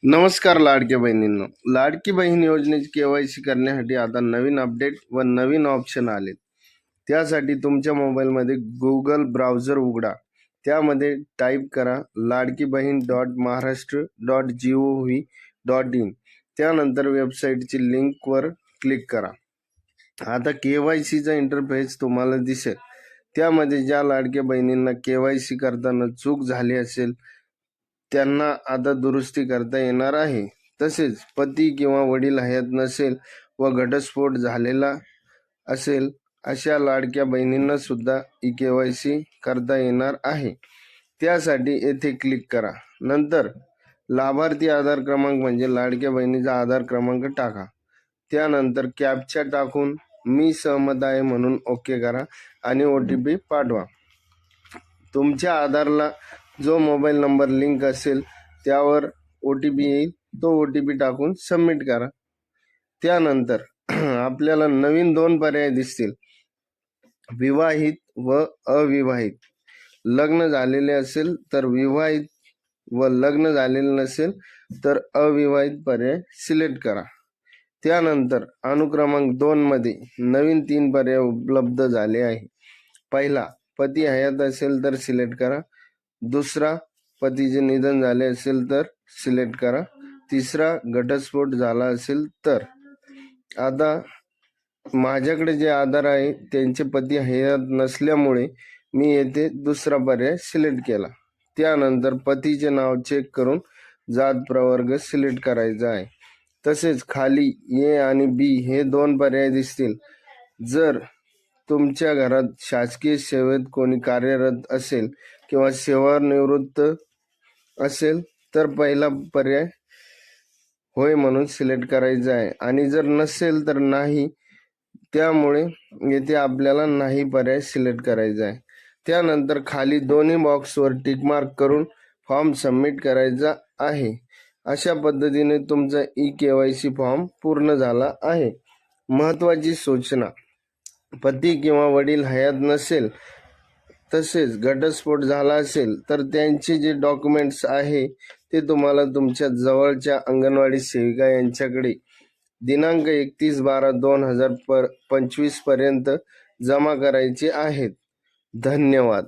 नमस्कार लाडक्या बहिणींनो, लाडकी बहीण योजनेची केवायसी करण्यासाठी आता नवीन अपडेट व नवीन ऑप्शन आलेत. त्यासाठी तुमच्या मोबाईलमध्ये गुगल ब्राउझर उघडा. त्यामध्ये टाईप करा ladkibahin.maharashtra.gov.in. त्यानंतर वेबसाईटची लिंकवर क्लिक करा. आता केवायसीचा इंटरफेस तुम्हाला दिसेल. त्यामध्ये ज्या लाडक्या बहिणींना केवायसी करताना चूक झाली असेल त्यांना आता दुरुस्ती करता येणार आहे. तसेच पती किंवा वडील हयात नसेल व घटस्फोट झालेला असेल अशा लाडक्या बहिणींना सुद्धा केवायसी करता येणार आहे. त्यासाठी येथे क्लिक करा. नंतर लाभार्थी आधार क्रमांक म्हणजे लाडक्या बहिणीचा आधार क्रमांक टाका. त्यानंतर कॅप्चा टाकून मी सहमत आहे म्हणून ओके करा आणि OTP पाठवा. तुमच्या आधारला जो मोबाईल नंबर लिंक असेल त्यावर OTP येईल. तो OTP टाकून सबमिट करा. त्यानंतर आपल्याला नवीन 2 पर्याय दिसतील, विवाहित व अविवाहित. लग्न झालेले असेल तर विवाहित व लग्न झालेले नसेल तर अविवाहित पर्याय सिलेक्ट करा. त्यानंतर अनुक्रमांक 2 मध्ये नवीन 3 पर्याय उपलब्ध झाले आहे. पहिला, पती हयात असेल तर सिलेक्ट करा. दुसरा, पतीचे निधन झाले असेल तर सिलेक्ट करा. तिसरा, घटस्फोट झाला असेल तर. आता माझ्याकडे जे आधार आहे त्यांचे पती हयात नसल्यामुळे मी येथे दुसरा पर्याय सिलेक्ट केला. त्यानंतर पतीचे नाव चेक करून जात प्रवर्ग सिलेक्ट करायचा आहे. तसेच खाली A आणि B हे 2 पर्याय दिसतील. जर तुमच्या घरात शासकीय सेवेत कोणी कार्यरत असेल किंवा सेवानिवृत्त असेल तर पहिला पर्याय होय म्हणून सिलेक्ट करायचा आहे आणि जर नसेल तर नाही. त्यामुळे येथे आपल्याला नाही पर्याय सिलेक्ट करायचा आहे. त्यानंतर खाली दोन्ही बॉक्सवर टिक मार्क करून फॉर्म सबमिट करायचा आहे. अशा पद्धतीने तुमचा केवायसी फॉर्म पूर्ण झाला आहे. महत्त्वाची सूचना, पती किंवा वडील हयात नसेल तसेच घटस्फोट झाला असेल तर त्यांचे जे डॉक्युमेंट्स आहे ते तुम्हाला तुमच्या जवळच्या अंगणवाडी सेविका यांच्याकडे दिनांक 31/12/2025 पर्यंत जमा करायचे आहेत. धन्यवाद.